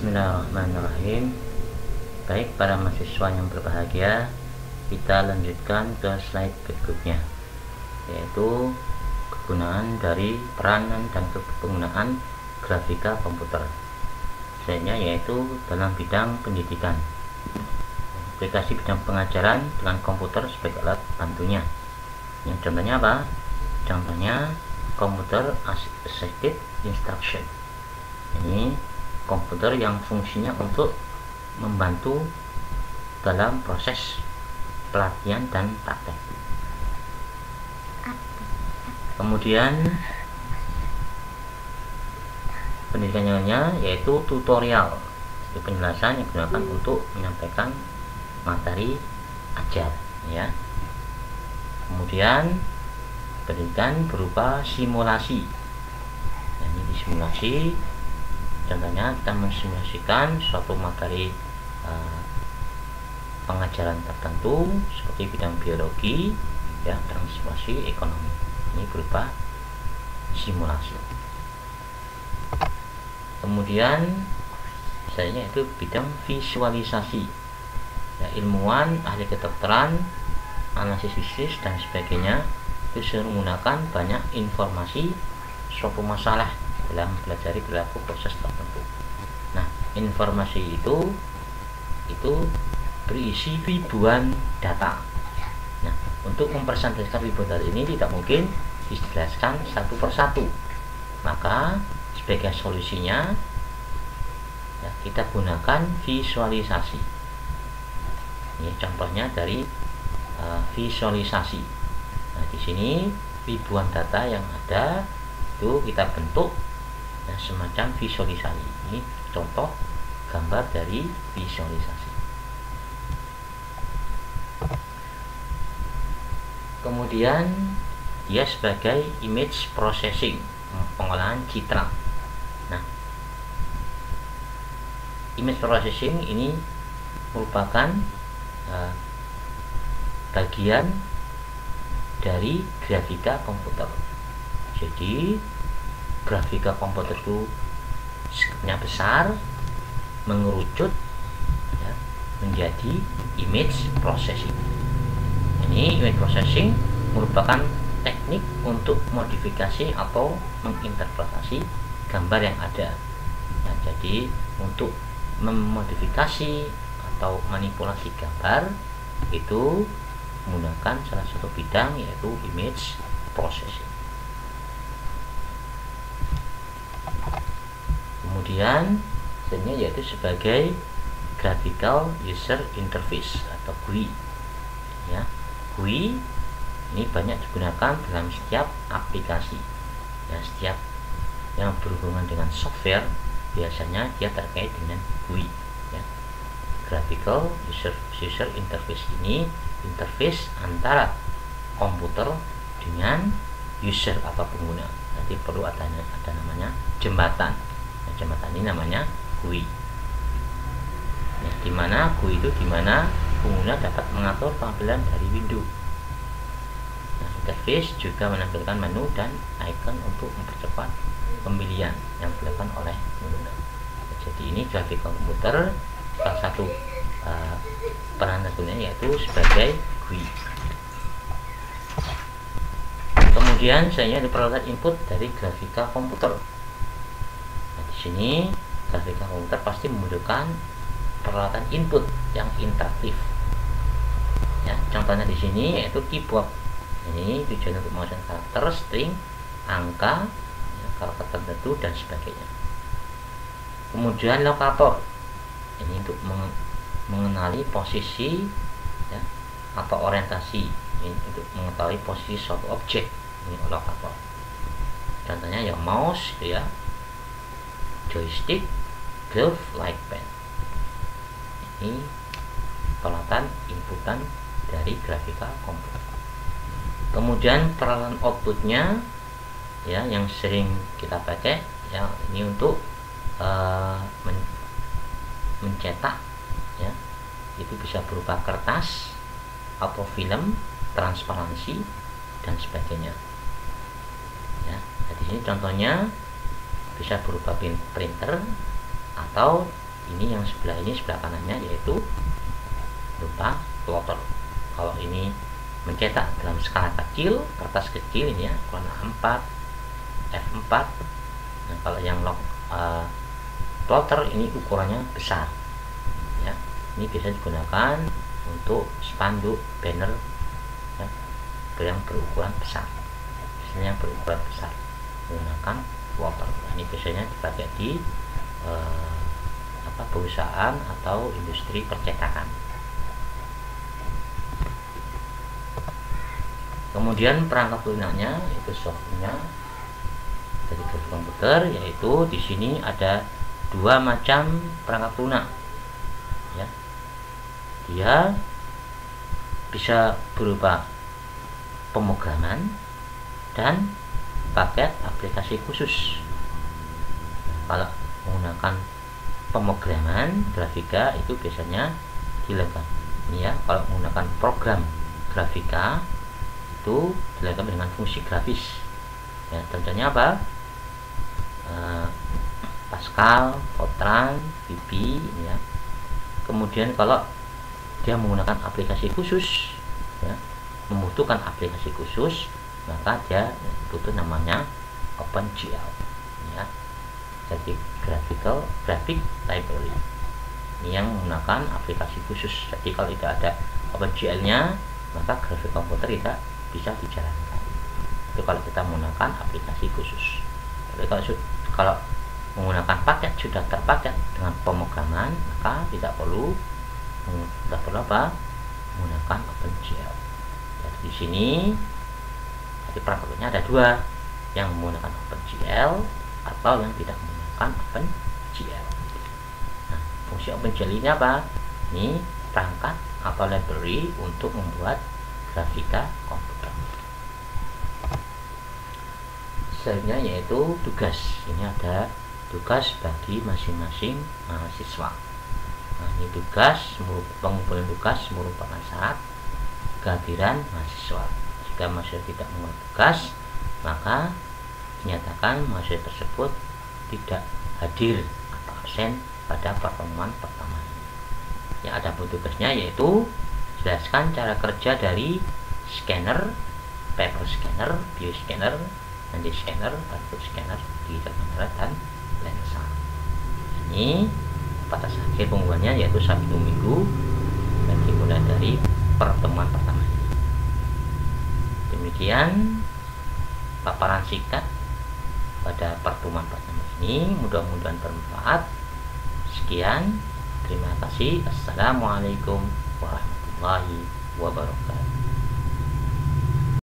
Bismillahirrahmanirrahim. Baik para mahasiswa yang berbahagia, kita lanjutkan ke slide berikutnya, yaitu kegunaan dari peranan dan penggunaan grafika komputer. Selanjutnya yaitu dalam bidang pendidikan, aplikasi bidang pengajaran dengan komputer sebagai alat bantunya. Yang contohnya apa? Contohnya komputer assisted instruction. Ini komputer yang fungsinya untuk membantu dalam proses pelatihan dan praktek. Kemudian pendidikannya yaitu tutorial, penjelasan yang digunakan untuk menyampaikan materi ajar, ya. Kemudian pendidikan berupa simulasi. Nah, ini disimulasi. Contohnya kita mensimulasikan suatu materi pengajaran tertentu seperti bidang biologi, ya, transformasi ekonomi. Ini berupa simulasi. Kemudian misalnya itu bidang visualisasi, ya, ilmuwan ahli kedokteran, analisis fisik dan sebagainya itu menggunakan banyak informasi suatu masalah dalam mempelajari perilaku proses tertentu. Nah, informasi itu berisi ribuan data. Nah, untuk mempresentasikan ribuan data ini tidak mungkin dijelaskan satu persatu. Maka sebagai solusinya, ya, kita gunakan visualisasi. Ini contohnya dari visualisasi. Nah, di sini ribuan data yang ada itu kita bentuk, nah, semacam visualisasi. Ini contoh gambar dari visualisasi. Kemudian dia sebagai image processing, pengolahan citra. Nah, image processing ini merupakan bagian dari grafika komputer. Jadi grafika komputer itu skopnya besar, mengerucut, ya, menjadi image processing. Ini image processing merupakan teknik untuk modifikasi atau menginterpretasi gambar yang ada. Nah, jadi untuk memodifikasi atau manipulasi gambar itu menggunakan salah satu bidang yaitu image processing. Kemudian selanjutnya yaitu sebagai graphical user interface atau GUI, ya. GUI ini banyak digunakan dalam setiap aplikasi, ya. Setiap yang berhubungan dengan software biasanya dia terkait dengan GUI, ya. Graphical user interface ini interface antara komputer dengan user atau pengguna. Nanti perlu ada namanya jembatan. Nah, jembatan ini namanya GUI. Nah, dimana GUI itu dimana pengguna dapat mengatur tampilan dari window. Nah, interface juga menampilkan menu dan icon untuk mempercepat pemilihan yang dilakukan oleh pengguna. Nah, jadi ini grafika komputer salah satu peran tentunya yaitu sebagai GUI. Kemudian saya ada peralatan input dari grafika komputer. Nah, di sini grafika komputer pasti membutuhkan peralatan input yang interaktif. Ya, contohnya di sini yaitu keyboard. Ini tujuan untuk mengeluarkan karakter, string, angka, ya, karakter tertentu dan sebagainya. Kemudian lokator. Ini untuk mengenali posisi, ya, atau orientasi. Ini untuk mengetahui posisi suatu objek. Ini lokator. Contohnya ya mouse, ya, joystick, glove, light pen. Ini peralatan inputan dari grafika komputer. Kemudian peralatan outputnya, ya, yang sering kita pakai, ya, ini untuk mencetak, ya, itu bisa berupa kertas atau film, transparansi dan sebagainya, ya. Nah, di sini contohnya bisa berupa printer atau ini yang sebelah kanannya yaitu berupa plotter. Kalau ini mencetak dalam skala kecil, kertas kecil ini ya, warna A4, F4. Nah, kalau yang plotter ini ukurannya besar ya. Ini bisa digunakan untuk spanduk, banner ya, yang berukuran besar. Biasanya yang berukuran besar menggunakan plotter. Ini biasanya dipakai di perusahaan atau industri percetakan. Kemudian perangkat lunaknya itu softwarenya dari komputer, yaitu di sini ada dua macam perangkat lunak ya. Dia bisa berupa pemrograman dan paket aplikasi khusus. Kalau menggunakan pemrograman grafika itu biasanya dilengkapi ya. Kalau menggunakan program grafika itu dilengkapi dengan fungsi grafis ya. Contohnya apa? Pascal, Fortran, VB ya. Kemudian kalau dia menggunakan aplikasi khusus ya, membutuhkan aplikasi khusus, maka dia butuh namanya OpenGL ya. Jadi graphic library ini yang menggunakan aplikasi khusus. Jadi kalau tidak ada OpenGL nya, maka grafik komputer tidak bisa dijalankan. Itu kalau kita menggunakan aplikasi khusus. Tapi kalau menggunakan paket sudah terpaket dengan pemrograman, maka tidak perlu menggunakan OpenGL. Jadi di sini perangkatnya ada dua, yang menggunakan OpenGL atau yang tidak menggunakan OpenGL. Nah, fungsi OpenGL ini apa? Ini perangkat atau library untuk membuat grafika komputer. Selanjutnya yaitu tugas. Ini ada tugas bagi masing-masing mahasiswa. Nah, ini tugas, pengumpulan tugas merupakan syarat kehadiran mahasiswa. Jika mahasiswa tidak membuat tugas, maka dinyatakan mahasiswa tersebut tidak hadir atau absen pada pertemuan pertama. Yang ada tugasnya yaitu jelaskan cara kerja dari scanner, paper scanner, bioscanner, nanti scanner, barcode scanner, digital kamera, dan lensa. Ini batas akhir pengumpulannya yaitu 1 minggu dan dimulai dari pertemuan pertama. Demikian paparan singkat pada pertemuan pertama ini, mudah-mudahan bermanfaat. Sekian, terima kasih. Assalamualaikum warahmatullahi wabarakatuh.